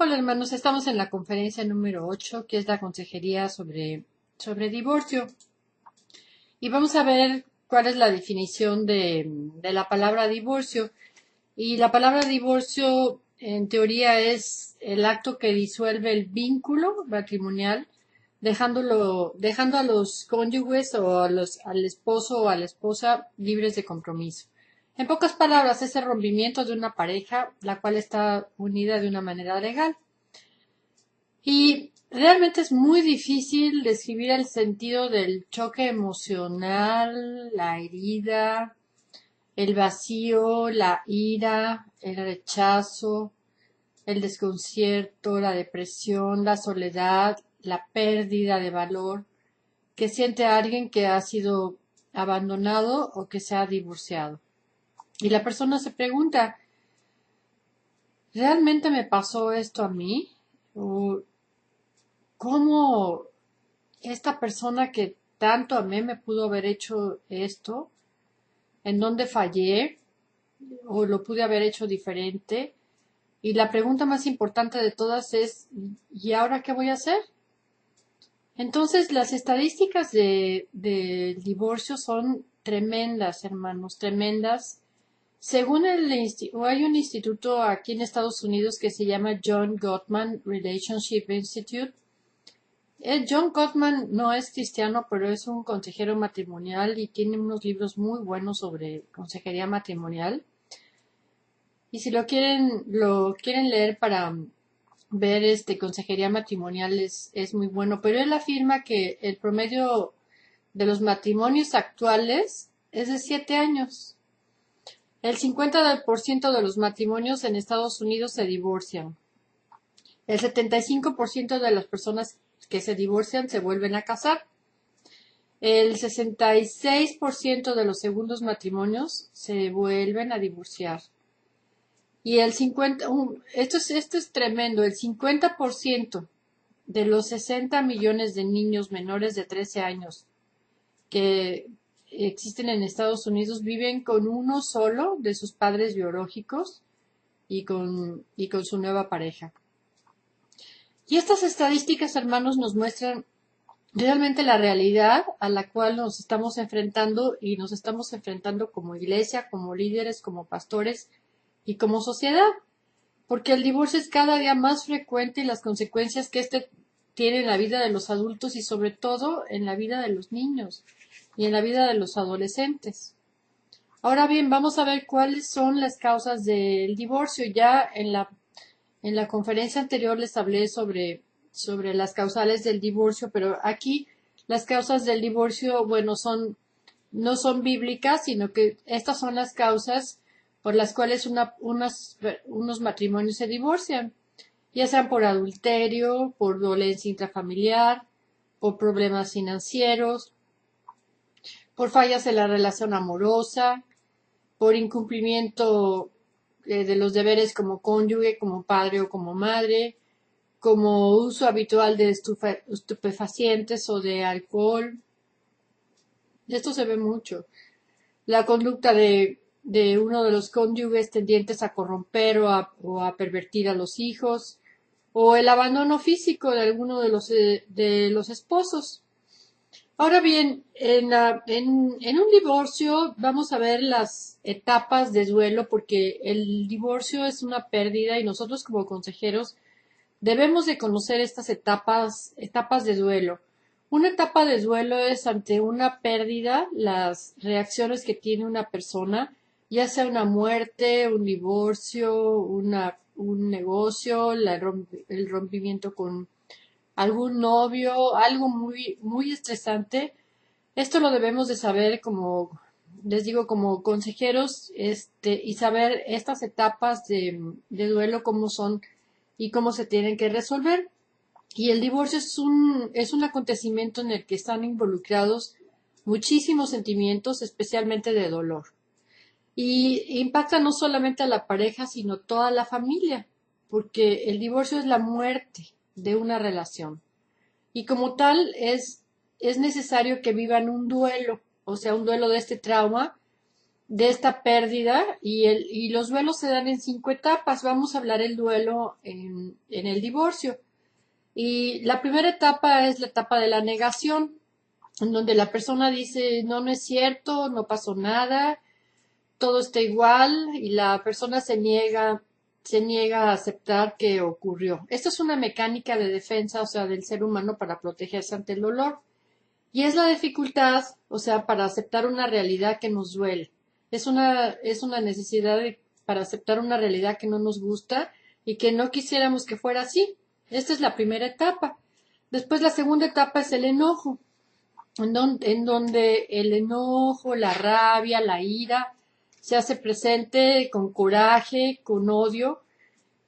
Hola hermanos, estamos en la conferencia número 8, que es la consejería sobre divorcio. Y vamos a ver cuál es la definición de la palabra divorcio. Y la palabra divorcio, en teoría, es el acto que disuelve el vínculo matrimonial, dejando a los cónyuges o al esposo o a la esposa libres de compromiso. En pocas palabras, es el rompimiento de una pareja, la cual está unida de una manera legal. Y realmente es muy difícil describir el sentido del choque emocional, la herida, el vacío, la ira, el rechazo, el desconcierto, la depresión, la soledad, la pérdida de valor que siente alguien que ha sido abandonado o que se ha divorciado. Y la persona se pregunta, ¿realmente me pasó esto a mí? ¿O cómo esta persona que tanto amé me pudo haber hecho esto? ¿En dónde fallé? ¿O lo pude haber hecho diferente? Y la pregunta más importante de todas es, ¿y ahora qué voy a hacer? Entonces, las estadísticas del divorcio son tremendas, hermanos, tremendas. Según hay un instituto aquí en Estados Unidos que se llama John Gottman Relationship Institute. John Gottman no es cristiano, pero es un consejero matrimonial y tiene unos libros muy buenos sobre consejería matrimonial. Y si lo quieren leer para ver consejería matrimonial es muy bueno. Pero él afirma que el promedio de los matrimonios actuales es de 7 años. El 50% de los matrimonios en Estados Unidos se divorcian. El 75% de las personas que se divorcian se vuelven a casar. El 66% de los segundos matrimonios se vuelven a divorciar. Y esto es tremendo, el 50% de los 60 millones de niños menores de 13 años que existen en Estados Unidos viven con uno solo de sus padres biológicos y con su nueva pareja. Y estas estadísticas, hermanos, nos muestran realmente la realidad a la cual nos estamos enfrentando y nos estamos enfrentando como iglesia, como líderes, como pastores y como sociedad, porque el divorcio es cada día más frecuente y las consecuencias que tiene en la vida de los adultos y sobre todo en la vida de los niños y en la vida de los adolescentes. Ahora bien, vamos a ver cuáles son las causas del divorcio. Ya en la conferencia anterior les hablé sobre las causales del divorcio, pero aquí las causas del divorcio, bueno, no son bíblicas, sino que estas son las causas por las cuales unos matrimonios se divorcian, ya sean por adulterio, por violencia intrafamiliar, por problemas financieros, por fallas en la relación amorosa, por incumplimiento de los deberes como cónyuge, como padre o como madre, como uso habitual de estupefacientes o de alcohol. Esto se ve mucho. La conducta de uno de los cónyuges tendientes a corromper o a pervertir a los hijos, o el abandono físico de alguno de los esposos. Ahora bien, en un divorcio vamos a ver las etapas de duelo, porque el divorcio es una pérdida y nosotros como consejeros debemos de conocer estas etapas de duelo. Una etapa de duelo es ante una pérdida, las reacciones que tiene una persona, ya sea una muerte, un divorcio, un negocio, el rompimiento con algún novio, algo muy, muy estresante. Esto lo debemos de saber como, les digo, como consejeros, y saber estas etapas de duelo, cómo son y cómo se tienen que resolver. Y el divorcio es un acontecimiento en el que están involucrados muchísimos sentimientos, especialmente de dolor. Y impacta no solamente a la pareja, sino toda la familia, porque el divorcio es la muerte de una relación. Y como tal es necesario que vivan un duelo, o sea, un duelo de este trauma, de esta pérdida y los duelos se dan en 5 etapas. Vamos a hablar el duelo en el divorcio. Y la primera etapa es la etapa de la negación, en donde la persona dice, no, no es cierto, no pasó nada, todo está igual y la persona se niega a aceptar que ocurrió. Esta es una mecánica de defensa, o sea, del ser humano para protegerse ante el dolor. Y es la dificultad, o sea, para aceptar una realidad que nos duele. Es una necesidad para aceptar una realidad que no nos gusta y que no quisiéramos que fuera así. Esta es la primera etapa. Después la segunda etapa es el enojo, en donde el enojo, la rabia, la ira se hace presente con coraje, con odio.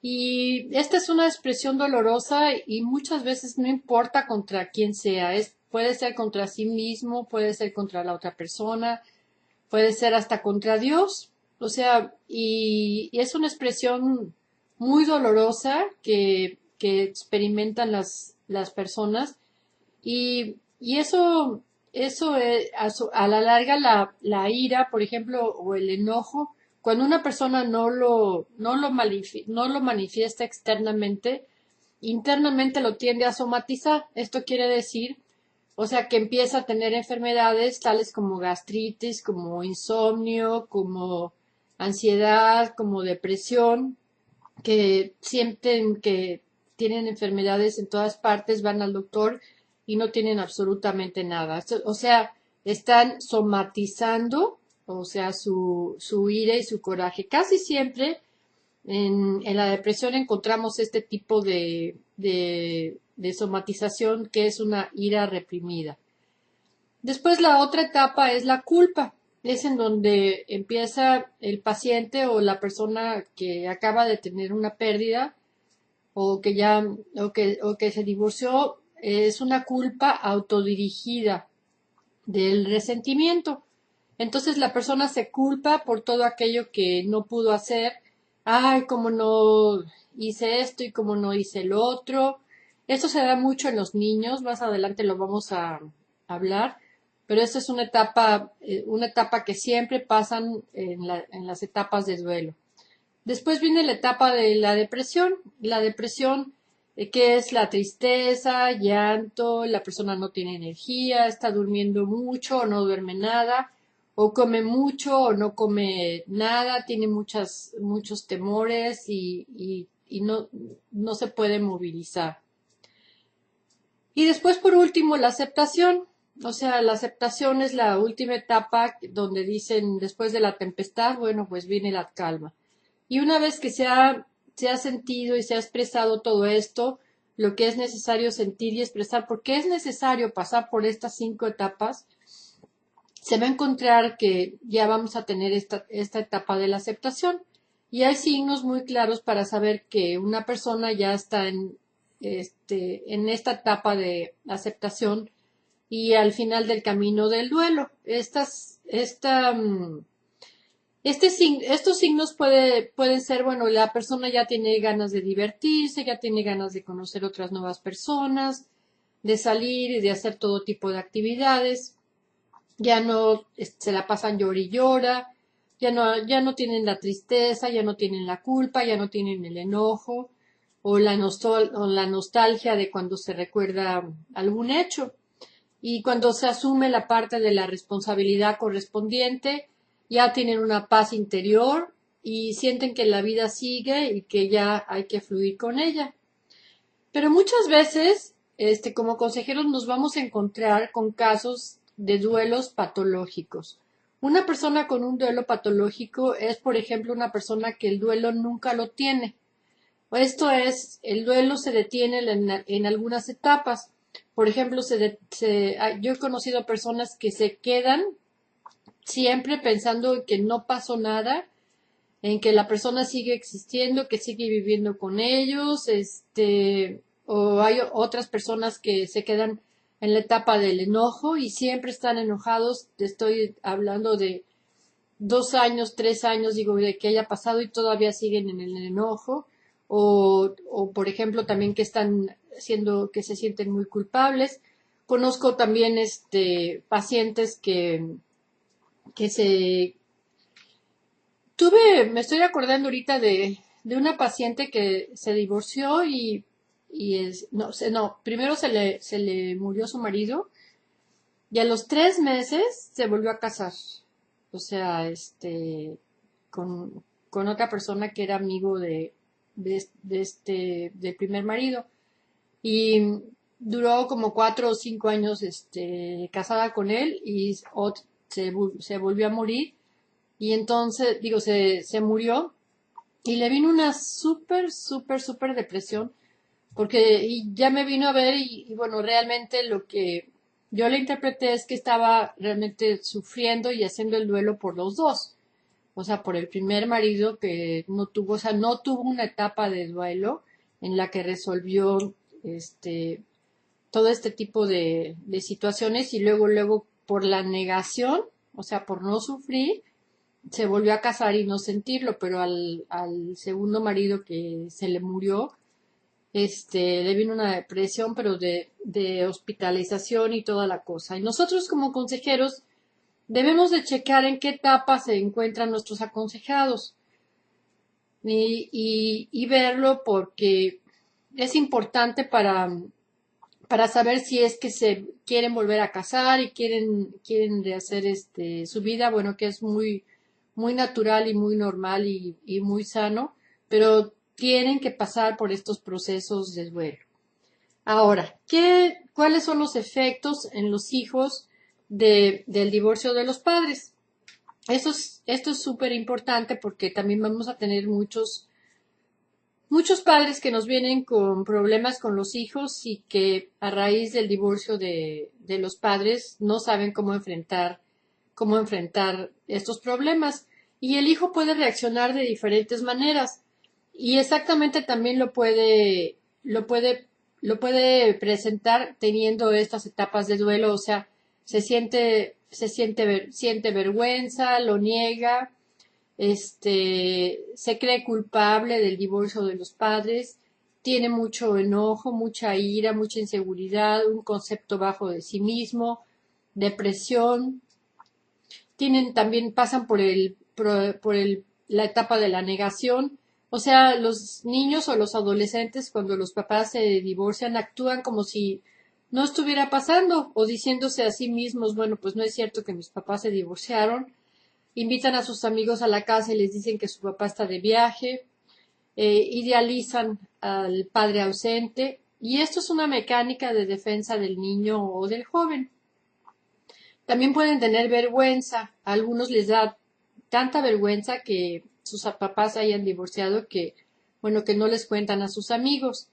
Y esta es una expresión dolorosa y muchas veces no importa contra quién sea, puede ser contra sí mismo, puede ser contra la otra persona, puede ser hasta contra Dios. O sea, y es una expresión muy dolorosa que experimentan las personas y eso a la larga la ira, por ejemplo, o el enojo, cuando una persona no lo manifiesta externamente, internamente lo tiende a somatizar. Esto quiere decir, o sea, que empieza a tener enfermedades tales como gastritis, como insomnio, como ansiedad, como depresión, que sienten que tienen enfermedades en todas partes, van al doctor y no tienen absolutamente nada. O sea, están somatizando, o sea, su ira y su coraje. Casi siempre en la depresión encontramos este tipo de somatización que es una ira reprimida. Después la otra etapa es la culpa. Es en donde empieza el paciente o la persona que acaba de tener una pérdida o que ya o que se divorció, es una culpa autodirigida del resentimiento. Entonces la persona se culpa por todo aquello que no pudo hacer. Ay, como no hice esto y como no hice lo otro. Esto se da mucho en los niños, más adelante lo vamos a hablar, pero esta es una etapa que siempre pasan en las etapas de duelo. Después viene la etapa de la depresión. La depresión, que es la tristeza, llanto, la persona no tiene energía, está durmiendo mucho o no duerme nada, o come mucho o no come nada, tiene muchos temores y no se puede movilizar. Y después, por último, la aceptación. O sea, la aceptación es la última etapa donde dicen, después de la tempestad, bueno, pues viene la calma. Y una vez que se ha sentido y se ha expresado todo esto, lo que es necesario sentir y expresar, porque es necesario pasar por estas 5 etapas, se va a encontrar que ya vamos a tener esta etapa de la aceptación. Y hay signos muy claros para saber que una persona ya está en esta etapa de aceptación y al final del camino del duelo. Estos signos pueden ser, bueno, la persona ya tiene ganas de divertirse, ya tiene ganas de conocer otras nuevas personas, de salir y de hacer todo tipo de actividades, ya no se la pasan llora y llora, ya no tienen la tristeza, ya no tienen la culpa, ya no tienen el enojo o la nostalgia de cuando se recuerda algún hecho. Y cuando se asume la parte de la responsabilidad correspondiente, ya tienen una paz interior y sienten que la vida sigue y que ya hay que fluir con ella. Pero muchas veces, como consejeros, nos vamos a encontrar con casos de duelos patológicos. Una persona con un duelo patológico es, por ejemplo, una persona que el duelo nunca lo tiene. Esto es, el duelo se detiene en algunas etapas. Por ejemplo, yo he conocido personas que se quedan siempre pensando que no pasó nada, en que la persona sigue existiendo, que sigue viviendo con ellos, o hay otras personas que se quedan en la etapa del enojo y siempre están enojados. Te estoy hablando de 2 años, 3 años, digo, de que haya pasado y todavía siguen en el enojo, o por ejemplo también que están que se sienten muy culpables. Conozco también pacientes que se Me estoy acordando ahorita de una paciente que se divorció no, primero se le murió su marido y a los 3 meses se volvió a casar. O sea, con otra persona que era amigo del primer marido. Y duró como 4 o 5 años, casada con él y se volvió a morir. Y entonces, digo, se murió y le vino una súper, súper, súper depresión, porque y ya me vino a ver y bueno, realmente lo que yo le interpreté es que estaba realmente sufriendo y haciendo el duelo por los dos. O sea, por el primer marido que no tuvo, o sea, no tuvo una etapa de duelo en la que resolvió este todo este tipo de situaciones y luego por la negación, o sea, por no sufrir, se volvió a casar y no sentirlo, pero al segundo marido que se le murió, le vino una depresión, pero de hospitalización y toda la cosa. Y nosotros como consejeros debemos de checar en qué etapa se encuentran nuestros aconsejados y verlo porque es importante para saber si es que se quieren volver a casar y quieren rehacer su vida, bueno, que es muy, muy natural y muy normal y muy sano, pero tienen que pasar por estos procesos de duelo. Ahora, ¿cuáles son los efectos en los hijos del divorcio de los padres? Esto es súper importante porque también vamos a tener muchos padres que nos vienen con problemas con los hijos y que a raíz del divorcio de los padres no saben cómo enfrentar estos problemas. Y el hijo puede reaccionar de diferentes maneras. Y exactamente también lo puede, lo puede presentar teniendo estas etapas de duelo, o sea, siente vergüenza, lo niega, se cree culpable del divorcio de los padres, tiene mucho enojo, mucha ira, mucha inseguridad, un concepto bajo de sí mismo, depresión, también pasan la etapa de la negación. O sea, los niños o los adolescentes cuando los papás se divorcian actúan como si no estuviera pasando o diciéndose a sí mismos, bueno, pues no es cierto que mis papás se divorciaron. Invitan a sus amigos a la casa y les dicen que su papá está de viaje, idealizan al padre ausente y esto es una mecánica de defensa del niño o del joven. También pueden tener vergüenza. A algunos les da tanta vergüenza que sus papás hayan divorciado que, bueno, que no les cuentan a sus amigos.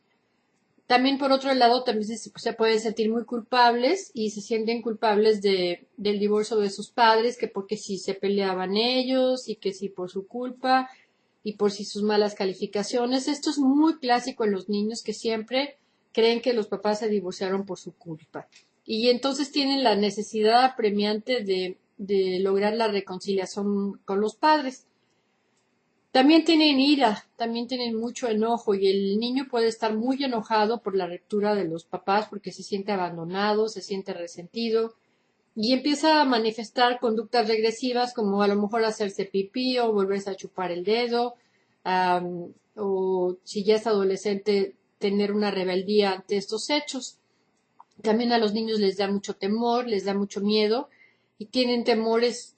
También, por otro lado, también se pueden sentir muy culpables y se sienten culpables del divorcio de sus padres, que porque si se peleaban ellos y que si por su culpa y por si sus malas calificaciones. Esto es muy clásico en los niños que siempre creen que los papás se divorciaron por su culpa. Y entonces tienen la necesidad apremiante de lograr la reconciliación con los padres. También tienen ira, también tienen mucho enojo y el niño puede estar muy enojado por la ruptura de los papás porque se siente abandonado, se siente resentido y empieza a manifestar conductas regresivas como a lo mejor hacerse pipí o volverse a chupar el dedo, o si ya es adolescente tener una rebeldía ante estos hechos. También a los niños les da mucho temor, les da mucho miedo y tienen temores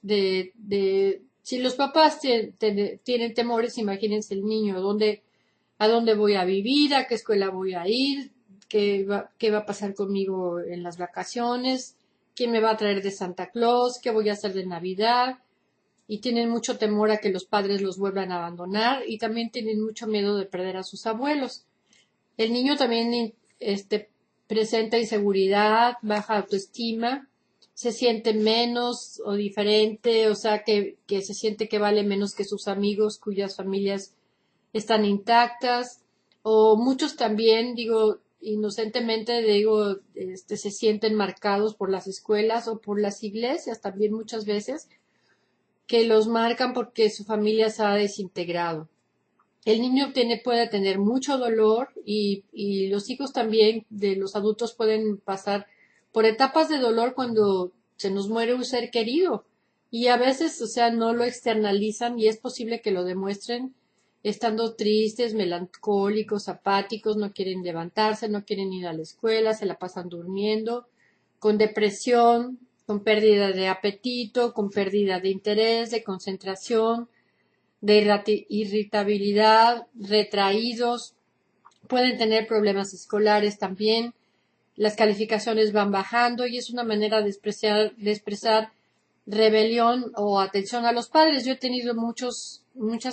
si los papás tienen temores, imagínense el niño, a dónde voy a vivir, a qué escuela voy a ir, qué va a pasar conmigo en las vacaciones, quién me va a traer de Santa Claus, qué voy a hacer de Navidad, y tienen mucho temor a que los padres los vuelvan a abandonar y también tienen mucho miedo de perder a sus abuelos. El niño también presenta inseguridad, baja autoestima, se siente menos o diferente, o sea que se siente que vale menos que sus amigos cuyas familias están intactas, o muchos también, digo, inocentemente digo, se sienten marcados por las escuelas o por las iglesias también muchas veces, que los marcan porque su familia se ha desintegrado. El niño puede tener mucho dolor y los hijos también de los adultos pueden pasar por etapas de dolor cuando se nos muere un ser querido y a veces, o sea, no lo externalizan y es posible que lo demuestren estando tristes, melancólicos, apáticos, no quieren levantarse, no quieren ir a la escuela, se la pasan durmiendo, con depresión, con pérdida de apetito, con pérdida de interés, de concentración, de irritabilidad, retraídos, pueden tener problemas escolares también, las calificaciones van bajando y es una manera de expresar rebelión o atención a los padres. Yo he tenido muchas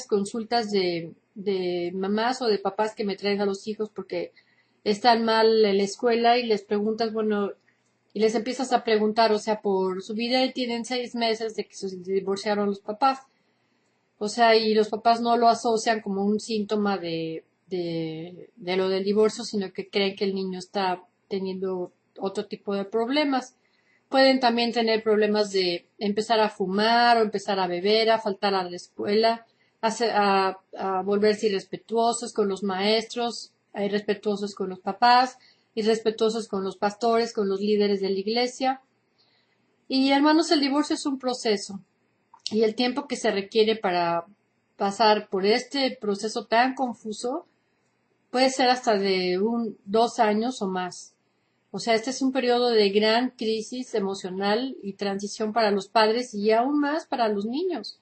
consultas de mamás o de papás que me traen a los hijos porque están mal en la escuela y les preguntas, bueno, y les empiezas a preguntar, o sea, por su vida y tienen 6 meses de que se divorciaron los papás. O sea, y los papás no lo asocian como un síntoma de lo del divorcio, sino que creen que el niño está teniendo otro tipo de problemas. Pueden también tener problemas de empezar a fumar o empezar a beber, a faltar a la escuela, a volverse irrespetuosos con los maestros, irrespetuosos con los papás, irrespetuosos con los pastores, con los líderes de la iglesia. Y hermanos, el divorcio es un proceso y el tiempo que se requiere para pasar por este proceso tan confuso puede ser hasta de 2 años o más. O sea, este es un periodo de gran crisis emocional y transición para los padres y aún más para los niños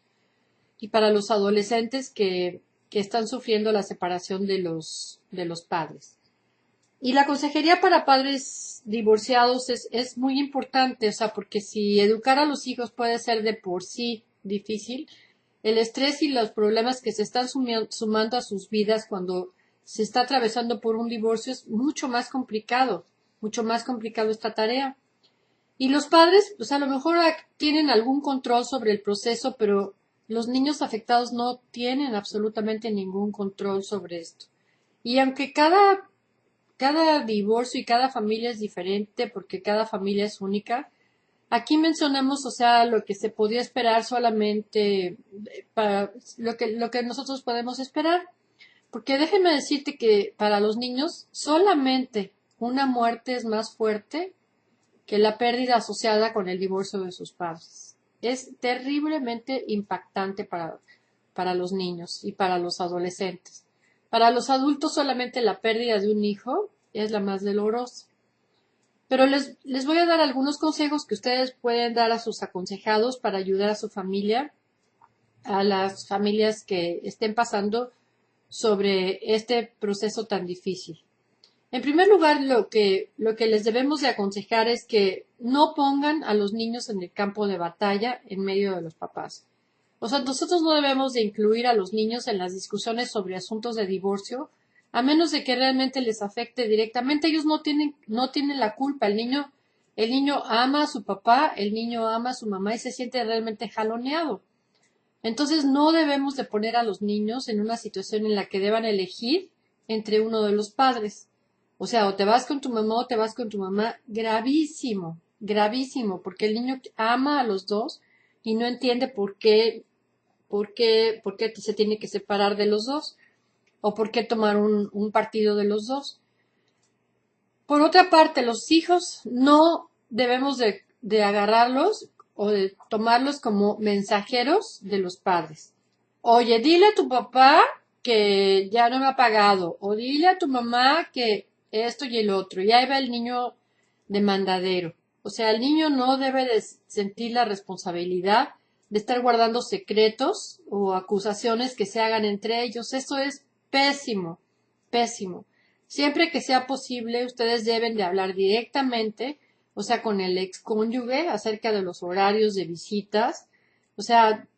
y para los adolescentes que están sufriendo la separación de los padres. Y la consejería para padres divorciados es muy importante, o sea, porque si educar a los hijos puede ser de por sí difícil, el estrés y los problemas que se están sumando a sus vidas cuando se está atravesando por un divorcio es mucho más complicado esta tarea. Y los padres, pues a lo mejor tienen algún control sobre el proceso, pero los niños afectados no tienen absolutamente ningún control sobre esto. Y aunque cada divorcio y cada familia es diferente, porque cada familia es única, aquí mencionamos, o sea, lo que se podía esperar solamente para lo que nosotros podemos esperar. Porque déjeme decirte que para los niños solamente una muerte es más fuerte que la pérdida asociada con el divorcio de sus padres. Es terriblemente impactante para los niños y para los adolescentes. Para los adultos solamente la pérdida de un hijo es la más dolorosa. Pero les voy a dar algunos consejos que ustedes pueden dar a sus aconsejados para ayudar a su familia, a las familias que estén pasando sobre este proceso tan difícil. En primer lugar, lo que les debemos de aconsejar es que no pongan a los niños en el campo de batalla en medio de los papás. O sea, nosotros no debemos de incluir a los niños en las discusiones sobre asuntos de divorcio, a menos de que realmente les afecte directamente. Ellos no tienen la culpa. El niño ama a su papá, el niño ama a su mamá y se siente realmente jaloneado. Entonces no debemos de poner a los niños en una situación en la que deban elegir entre uno de los padres. O sea, o te vas con tu mamá o te vas con tu mamá. Gravísimo, gravísimo, porque el niño ama a los dos y no entiende por qué se tiene que separar de los dos o por qué tomar un partido de los dos. Por otra parte, los hijos no debemos de agarrarlos o de tomarlos como mensajeros de los padres. Oye, dile a tu papá que ya no me ha pagado, o dile a tu mamá que esto y el otro, y ahí va el niño demandadero. O sea, el niño no debe de sentir la responsabilidad de estar guardando secretos o acusaciones que se hagan entre ellos. Eso es pésimo, pésimo. Siempre que sea posible, ustedes deben de hablar directamente, o sea, con el excónyuge acerca de los horarios de visitas. O sea,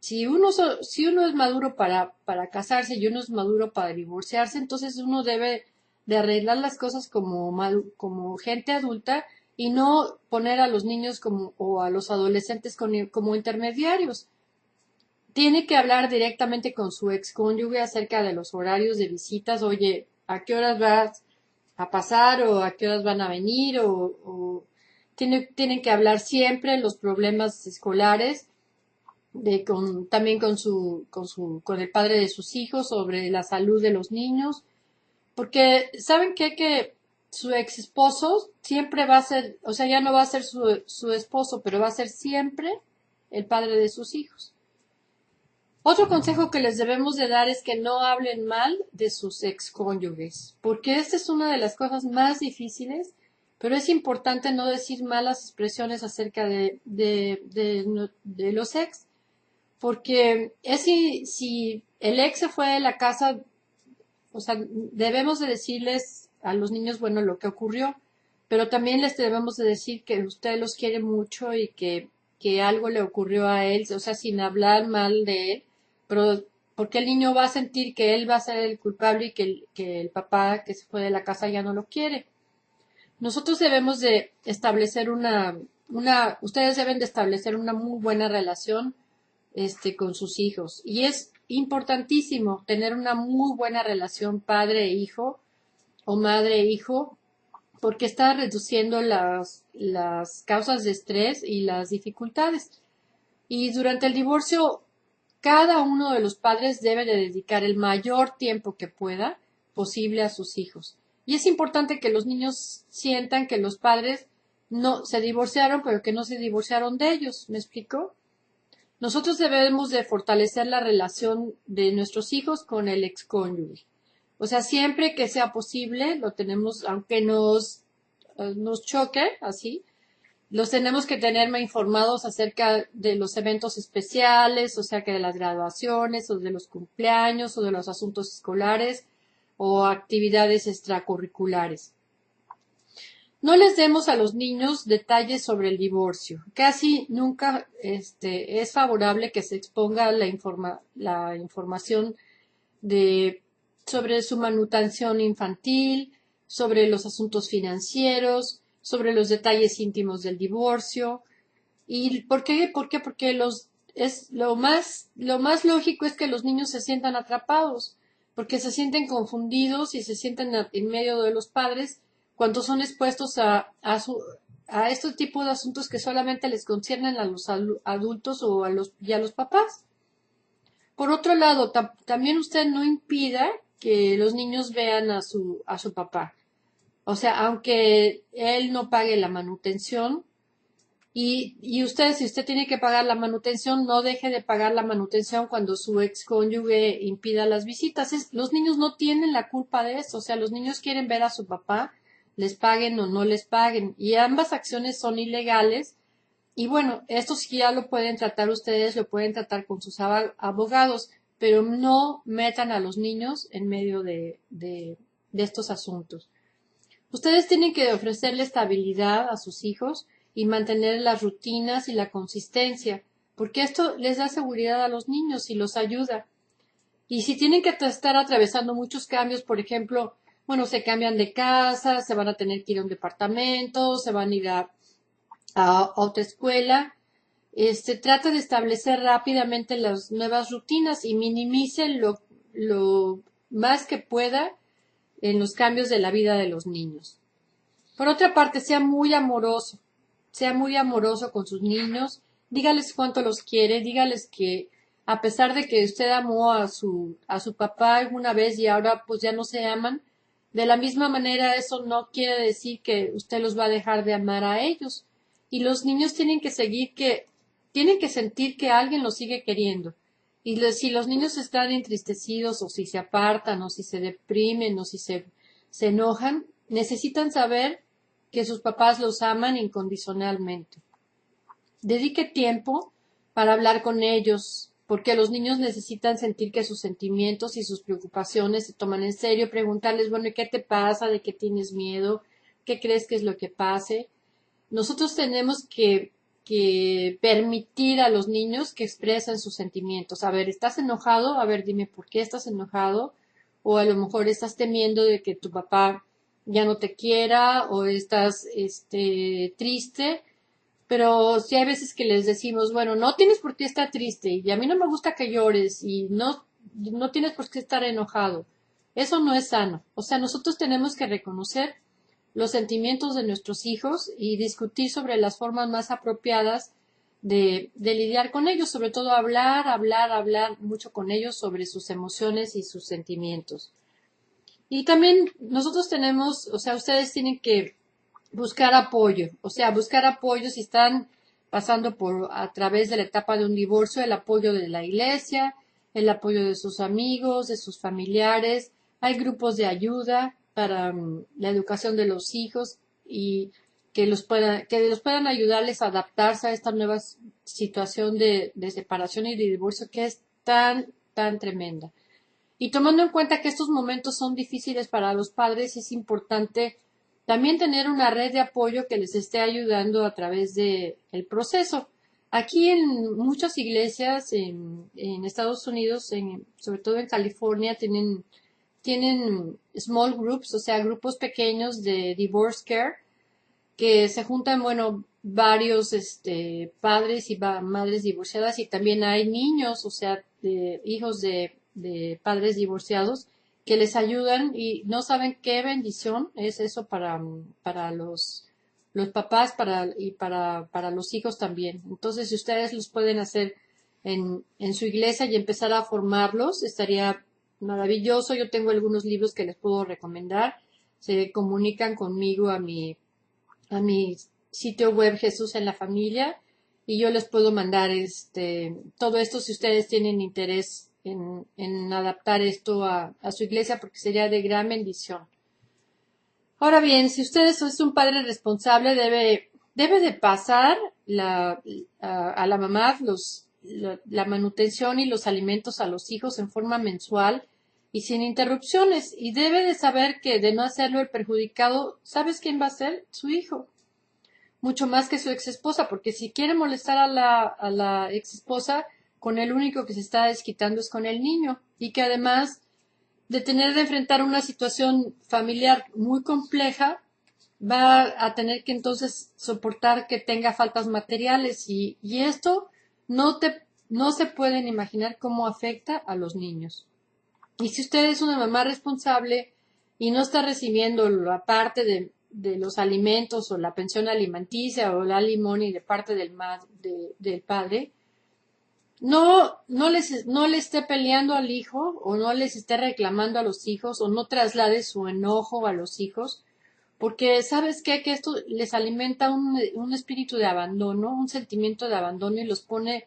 si uno es maduro para casarse y uno es maduro para divorciarse, entonces uno debe de arreglar las cosas como gente adulta y no poner a los niños o a los adolescentes como intermediarios. Tiene que hablar directamente con su excónyuge acerca de los horarios de visitas. Oye, ¿a qué horas vas a pasar o a qué horas van a venir? O tienen que hablar siempre los problemas escolares también con el padre de sus hijos sobre la salud de los niños, porque saben que su ex esposo siempre va a ser, o sea, ya no va a ser su esposo, pero va a ser siempre el padre de sus hijos. Otro consejo que les debemos de dar es que no hablen mal de sus excónyuges, porque esta es una de las cosas más difíciles, pero es importante no decir malas expresiones acerca de los ex, porque si el ex se fue de la casa, o sea, debemos de decirles a los niños, bueno, lo que ocurrió, pero también les debemos de decir que usted los quiere mucho y que algo le ocurrió a él, o sea, sin hablar mal de él, pero porque el niño va a sentir que él va a ser el culpable y que el papá que se fue de la casa ya no lo quiere. Nosotros debemos de establecer ustedes deben de establecer una muy buena relación con sus hijos. Y es importantísimo tener una muy buena relación padre e hijo o madre e hijo, porque está reduciendo las causas de estrés y las dificultades. Y durante el divorcio, cada uno de los padres debe de dedicar el mayor tiempo que pueda posible a sus hijos. Y es importante que los niños sientan que los padres no se divorciaron, pero que no se divorciaron de ellos. ¿Me explico? Nosotros debemos de fortalecer la relación de nuestros hijos con el excónyuge. O sea, siempre que sea posible, lo tenemos, aunque nos choque así, los tenemos que tener más informados acerca de los eventos especiales, o sea, que de las graduaciones, o de los cumpleaños, o de los asuntos escolares, o actividades extracurriculares. No les demos a los niños detalles sobre el divorcio. Casi nunca es favorable que se exponga la información sobre su manutención infantil, sobre los asuntos financieros, sobre los detalles íntimos del divorcio. ¿Y por qué? Porque lo más lógico es que los niños se sientan atrapados, porque se sienten confundidos y se sienten en medio de los padres cuando son expuestos a estos tipos de asuntos que solamente les conciernen a los adultos y a los papás. Por otro lado, también usted no impida que los niños vean a su papá. O sea, aunque él no pague la manutención, y si usted tiene que pagar la manutención, no deje de pagar la manutención cuando su ex cónyuge impida las visitas. Los niños no tienen la culpa de eso. O sea, los niños quieren ver a su papá, les paguen o no les paguen. Y ambas acciones son ilegales. Y bueno, esto sí ya lo pueden tratar ustedes, lo pueden tratar con sus abogados, pero no metan a los niños en medio de estos asuntos. Ustedes tienen que ofrecerle estabilidad a sus hijos y mantener las rutinas y la consistencia, porque esto les da seguridad a los niños y los ayuda. Y si tienen que estar atravesando muchos cambios, por ejemplo, bueno, se cambian de casa, se van a tener que ir a un departamento, se van a ir a otra escuela, trata de establecer rápidamente las nuevas rutinas y minimice lo más que pueda en los cambios de la vida de los niños. Por otra parte, sea muy amoroso con sus niños, dígales cuánto los quiere, dígales que a pesar de que usted amó a su papá alguna vez y ahora pues ya no se aman, de la misma manera eso no quiere decir que usted los va a dejar de amar a ellos. Y los niños tienen que sentir que alguien los sigue queriendo. Y si los niños están entristecidos o si se apartan o si se deprimen o si se enojan, necesitan saber que sus papás los aman incondicionalmente. Dedique tiempo para hablar con ellos, porque los niños necesitan sentir que sus sentimientos y sus preocupaciones se toman en serio, preguntarles, bueno, ¿qué te pasa? ¿De qué tienes miedo? ¿Qué crees que es lo que pase? Nosotros tenemos que permitir a los niños que expresen sus sentimientos. A ver, ¿estás enojado? A ver, dime por qué estás enojado. O a lo mejor estás temiendo de que tu papá ya no te quiera o estás triste. Pero sí hay veces que les decimos, bueno, no tienes por qué estar triste y a mí no me gusta que llores y no tienes por qué estar enojado. Eso no es sano. O sea, nosotros tenemos que reconocer los sentimientos de nuestros hijos y discutir sobre las formas más apropiadas de lidiar con ellos, sobre todo hablar mucho con ellos sobre sus emociones y sus sentimientos. Y también nosotros tenemos, o sea, ustedes tienen que buscar apoyo si están pasando a través de la etapa de un divorcio, el apoyo de la iglesia, el apoyo de sus amigos, de sus familiares. Hay grupos de ayuda para la educación de los hijos y que los puedan ayudarles a adaptarse a esta nueva situación de separación y de divorcio que es tan tremenda. Y tomando en cuenta que estos momentos son difíciles para los padres, es importante también tener una red de apoyo que les esté ayudando a través del proceso. Aquí en muchas iglesias en Estados Unidos, sobre todo en California, tienen small groups, o sea, grupos pequeños de divorce care, que se juntan, bueno, varios padres y madres divorciadas y también hay niños, o sea, hijos de padres divorciados que les ayudan y no saben qué bendición es eso para los papás para los hijos también. Entonces, si ustedes los pueden hacer en su iglesia y empezar a formarlos, estaría maravilloso. Yo tengo algunos libros que les puedo recomendar. Se comunican conmigo a mi sitio web Jesús en la Familia y yo les puedo mandar todo esto si ustedes tienen interés en adaptar esto a su iglesia porque sería de gran bendición. Ahora bien, si usted es un padre responsable, debe de pasar a la mamá la manutención y los alimentos a los hijos en forma mensual y sin interrupciones. Y debe de saber que de no hacerlo el perjudicado, ¿sabes quién va a ser? Su hijo. Mucho más que su ex esposa, porque si quiere molestar a la ex esposa, con el único que se está desquitando es con el niño. Y que además de tener de enfrentar una situación familiar muy compleja, va a tener que entonces soportar que tenga faltas materiales y esto no se pueden imaginar cómo afecta a los niños. Y si usted es una mamá responsable y no está recibiendo la parte de los alimentos o la pensión alimenticia o la alimony de parte del padre, no le esté peleando al hijo o no les esté reclamando a los hijos o no traslade su enojo a los hijos, porque ¿sabes qué? Que esto les alimenta un espíritu de abandono, un sentimiento de abandono y los pone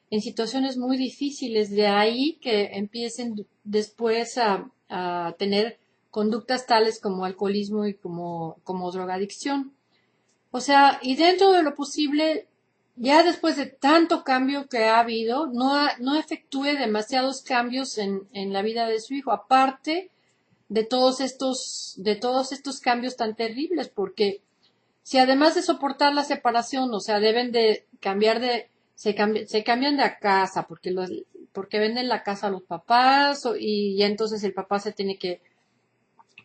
en situaciones muy difíciles. De ahí que empiecen después a tener conductas tales como alcoholismo y como drogadicción. O sea, y dentro de lo posible, ya después de tanto cambio que ha habido, no efectúe demasiados cambios en la vida de su hijo, aparte de todos estos cambios tan terribles, porque si además de soportar la separación, o sea, deben de se cambian de casa, porque venden la casa a los papás, y entonces el papá se tiene que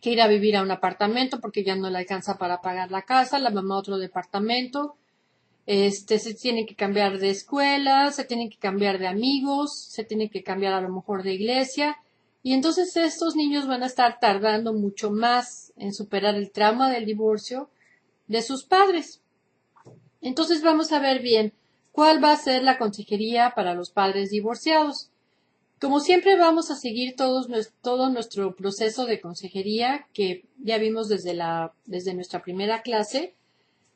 ir a vivir a un apartamento porque ya no le alcanza para pagar la casa, la mamá a otro departamento, se tienen que cambiar de escuela, se tienen que cambiar de amigos, se tienen que cambiar a lo mejor de iglesia, y entonces estos niños van a estar tardando mucho más en superar el trauma del divorcio de sus padres. Entonces vamos a ver bien cuál va a ser la consejería para los padres divorciados. Como siempre vamos a seguir todo nuestro proceso de consejería que ya vimos desde nuestra primera clase,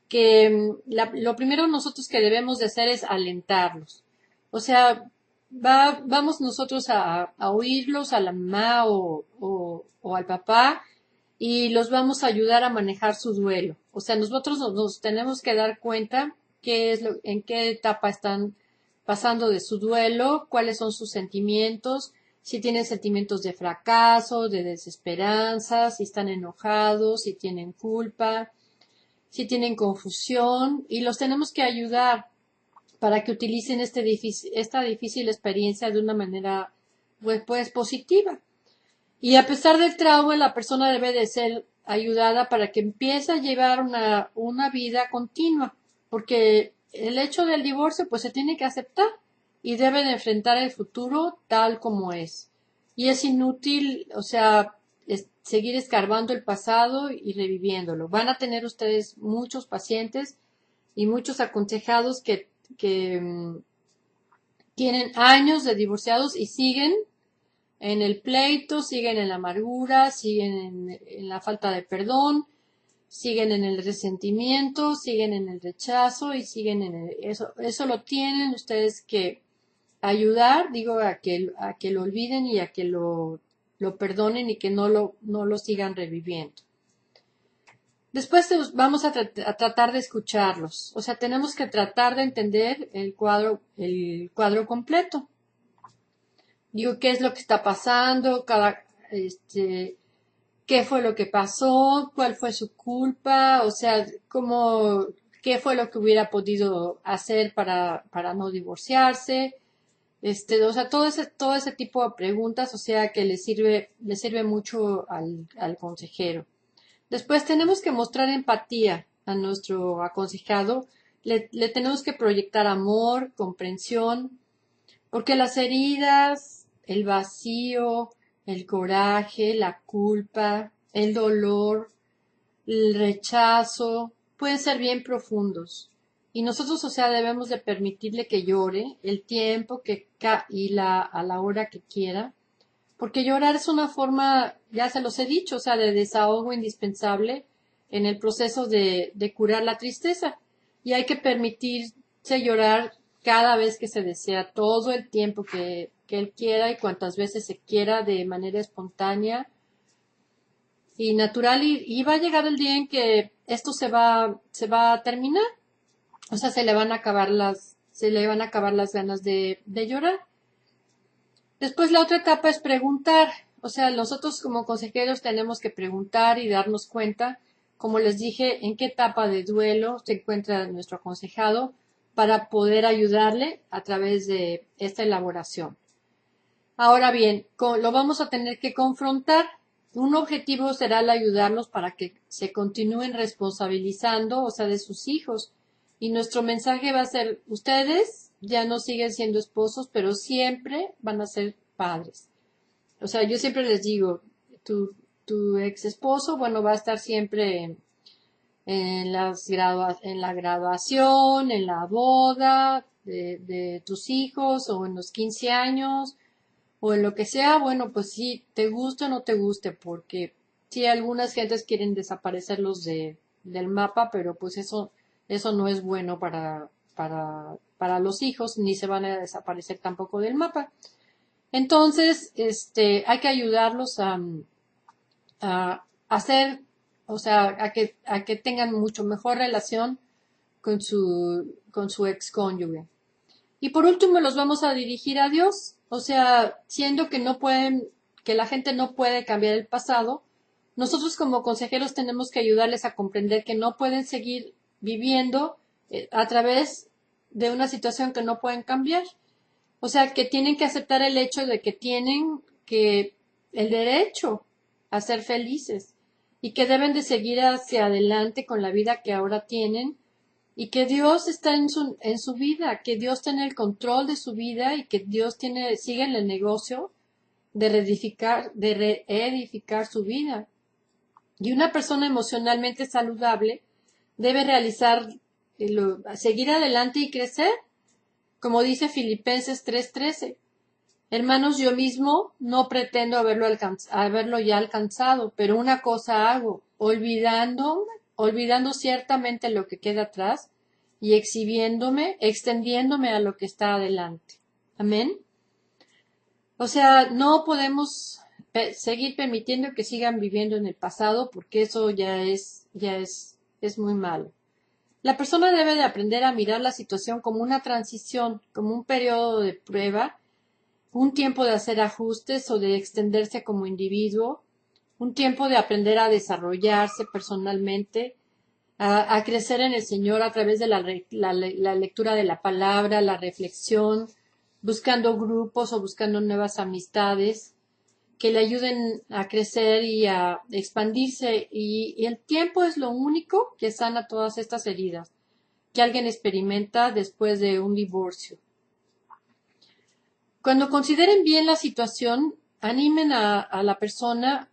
que lo primero nosotros que debemos de hacer es alentarlos. O sea, vamos nosotros a oírlos a la mamá o al papá y los vamos a ayudar a manejar su duelo. O sea, nosotros nos tenemos que dar cuenta en qué etapa están pasando de su duelo, cuáles son sus sentimientos, si tienen sentimientos de fracaso, de desesperanza, si están enojados, si tienen culpa, si tienen confusión, y los tenemos que ayudar para que utilicen esta difícil experiencia de una manera pues positiva. Y a pesar del trauma, la persona debe de ser ayudada para que empiece a llevar una vida continua, porque el hecho del divorcio pues se tiene que aceptar y debe de enfrentar el futuro tal como es. Y es inútil, o sea, seguir escarbando el pasado y reviviéndolo. Van a tener ustedes muchos pacientes y muchos aconsejados que tienen años de divorciados y siguen en el pleito, siguen en la amargura, siguen en la falta de perdón, siguen en el resentimiento, siguen en el rechazo y siguen en eso lo tienen ustedes que ayudar, digo, a que lo olviden y a que lo perdonen y que no lo sigan reviviendo. Después vamos a tratar de escucharlos. O sea, tenemos que tratar de entender el cuadro completo. Digo, ¿qué es lo que está pasando? ¿Qué fue lo que pasó? ¿Cuál fue su culpa? O sea, ¿qué fue lo que hubiera podido hacer para no divorciarse? O sea, todo ese tipo de preguntas, o sea, que le sirve mucho al consejero. Después tenemos que mostrar empatía a nuestro aconsejado. Le tenemos que proyectar amor, comprensión, porque las heridas, el vacío, el coraje, la culpa, el dolor, el rechazo, pueden ser bien profundos. Y nosotros, o sea, debemos de permitirle que llore el tiempo a la hora que quiera, porque llorar es una forma, ya se los he dicho, o sea, de desahogo indispensable en el proceso de curar la tristeza. Y hay que permitirse llorar cada vez que se desea, todo el tiempo que él quiera y cuantas veces se quiera de manera espontánea y natural. Y va a llegar el día en que esto se va a terminar. O sea, se le van a acabar las ganas de llorar. Después la otra etapa es preguntar. O sea, nosotros como consejeros tenemos que preguntar y darnos cuenta, como les dije, en qué etapa de duelo se encuentra nuestro aconsejado para poder ayudarle a través de esta elaboración. Ahora bien, lo vamos a tener que confrontar. Un objetivo será el ayudarlos para que se continúen responsabilizando, o sea, de sus hijos. Y nuestro mensaje va a ser, ustedes ya no siguen siendo esposos, pero siempre van a ser padres. O sea, yo siempre les digo, tu ex esposo, bueno, va a estar siempre en la graduación, en la boda de tus hijos o en los 15 años o en lo que sea, bueno, pues sí, te guste o no te guste, porque sí, algunas gentes quieren desaparecerlos del mapa, pero pues eso no es bueno para los hijos, ni se van a desaparecer tampoco del mapa. Entonces, hay que ayudarlos a hacer, o sea, a que tengan mucho mejor relación con su ex cónyuge. Y por último los vamos a dirigir a Dios, o sea, siendo que la gente no puede cambiar el pasado, nosotros como consejeros tenemos que ayudarles a comprender que no pueden seguir viviendo a través de una situación que no pueden cambiar. O sea, que tienen que aceptar el hecho de que tienen el derecho a ser felices y que deben de seguir hacia adelante con la vida que ahora tienen y que Dios está en su vida, que Dios tiene el control de su vida y que Dios sigue en el negocio de reedificar su vida. Y una persona emocionalmente saludable debe seguir adelante y crecer, como dice Filipenses 3:13. Hermanos, yo mismo no pretendo haberlo ya alcanzado, pero una cosa hago, olvidando ciertamente lo que queda atrás y extendiéndome a lo que está adelante. Amén. O sea, no podemos seguir permitiendo que sigan viviendo en el pasado porque eso es muy malo. La persona debe de aprender a mirar la situación como una transición, como un periodo de prueba, un tiempo de hacer ajustes o de extenderse como individuo, un tiempo de aprender a desarrollarse personalmente, a crecer en el Señor a través de la lectura de la palabra, la reflexión, buscando grupos o buscando nuevas amistades que le ayuden a crecer y a expandirse. Y el tiempo es lo único que sana todas estas heridas que alguien experimenta después de un divorcio. Cuando consideren bien la situación, animen a la persona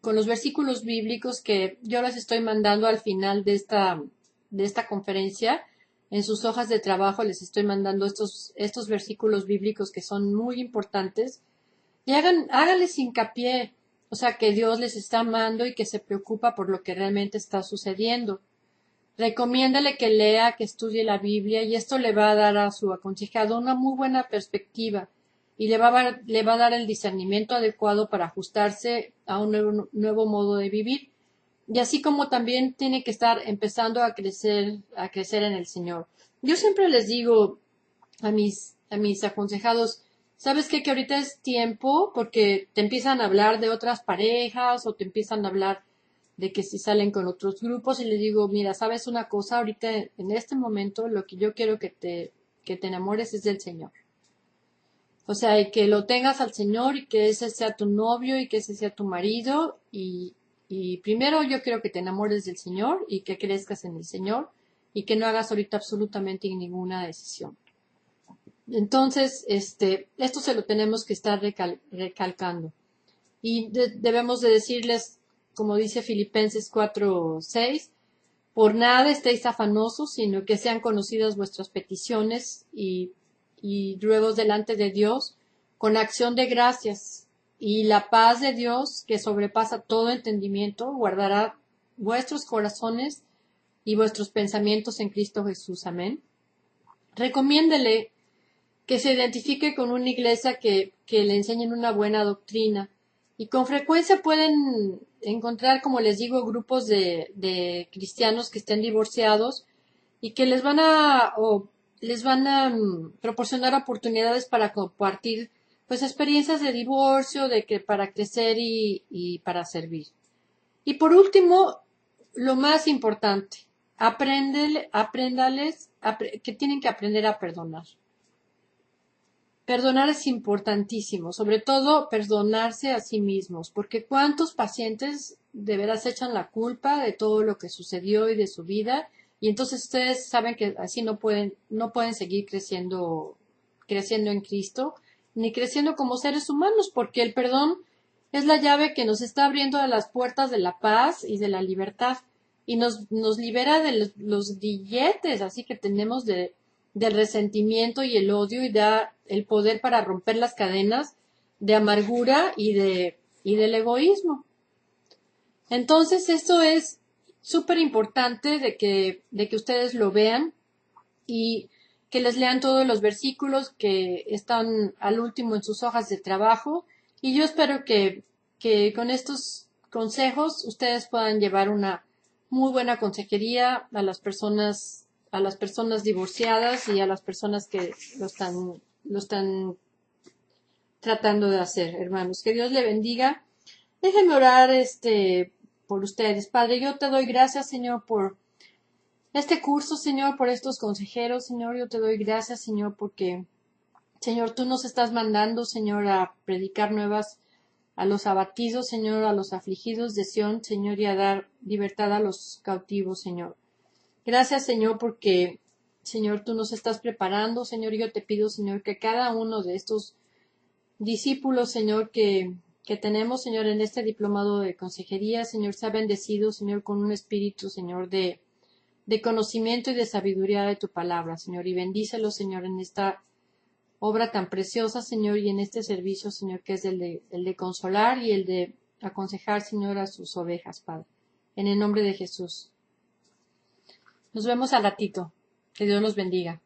con los versículos bíblicos que yo les estoy mandando al final de esta conferencia. En sus hojas de trabajo les estoy mandando estos versículos bíblicos que son muy importantes. Y háganles hincapié O sea, que Dios les está amando y que se preocupa por lo que realmente está sucediendo. Recomiéndale que lea, que estudie la Biblia y esto le va a dar a su aconsejado una muy buena perspectiva y le va a dar el discernimiento adecuado para ajustarse a un nuevo modo de vivir. Y así como también tiene que estar empezando a crecer en el Señor. Yo siempre les digo a mis aconsejados, ¿sabes qué? Que ahorita es tiempo porque te empiezan a hablar de otras parejas o te empiezan a hablar de que si salen con otros grupos y les digo, mira, ¿sabes una cosa? Ahorita en este momento lo que yo quiero que te enamores es del Señor. O sea, y que lo tengas al Señor y que ese sea tu novio y que ese sea tu marido y primero yo quiero que te enamores del Señor y que crezcas en el Señor y que no hagas ahorita absolutamente ninguna decisión. Entonces, esto se lo tenemos que estar recalcando. Y debemos de decirles, como dice Filipenses 4:6, por nada estéis afanosos, sino que sean conocidas vuestras peticiones y ruegos delante de Dios con acción de gracias. Y la paz de Dios, que sobrepasa todo entendimiento, guardará vuestros corazones y vuestros pensamientos en Cristo Jesús. Amén. Recomiéndele que se identifique con una iglesia que le enseñen una buena doctrina. Y con frecuencia pueden encontrar, como les digo, grupos de cristianos que estén divorciados y que les van a proporcionar oportunidades para compartir pues experiencias de divorcio, de que para crecer y para servir. Y por último, lo más importante, que tienen que aprender a perdonar. Perdonar es importantísimo, sobre todo perdonarse a sí mismos, porque cuántos pacientes de veras echan la culpa de todo lo que sucedió y de su vida, y entonces ustedes saben que así no pueden seguir creciendo en Cristo, ni creciendo como seres humanos, porque el perdón es la llave que nos está abriendo a las puertas de la paz y de la libertad, y nos libera de los grilletes así que tenemos del resentimiento y el odio y da el poder para romper las cadenas de amargura y del egoísmo. Entonces, esto es súper importante de que ustedes lo vean y que les lean todos los versículos que están al último en sus hojas de trabajo. Y yo espero que con estos consejos ustedes puedan llevar una muy buena consejería a las personas divorciadas y a las personas que lo están tratando de hacer, hermanos. Que Dios le bendiga. Déjenme orar por ustedes. Padre, yo te doy gracias, Señor, por este curso, Señor, por estos consejeros, Señor. Yo te doy gracias, Señor, porque, Señor, tú nos estás mandando, Señor, a predicar nuevas a los abatidos, Señor, a los afligidos de Sión, Señor, y a dar libertad a los cautivos, Señor. Gracias, Señor, porque, Señor, tú nos estás preparando, Señor, y yo te pido, Señor, que cada uno de estos discípulos, Señor, que tenemos, Señor, en este diplomado de consejería, Señor, sea bendecido, Señor, con un espíritu, Señor, de conocimiento y de sabiduría de tu palabra, Señor, y bendícelo, Señor, en esta obra tan preciosa, Señor, y en este servicio, Señor, que es el de consolar y el de aconsejar, Señor, a sus ovejas, Padre. En el nombre de Jesús. Nos vemos al ratito. Que Dios los bendiga.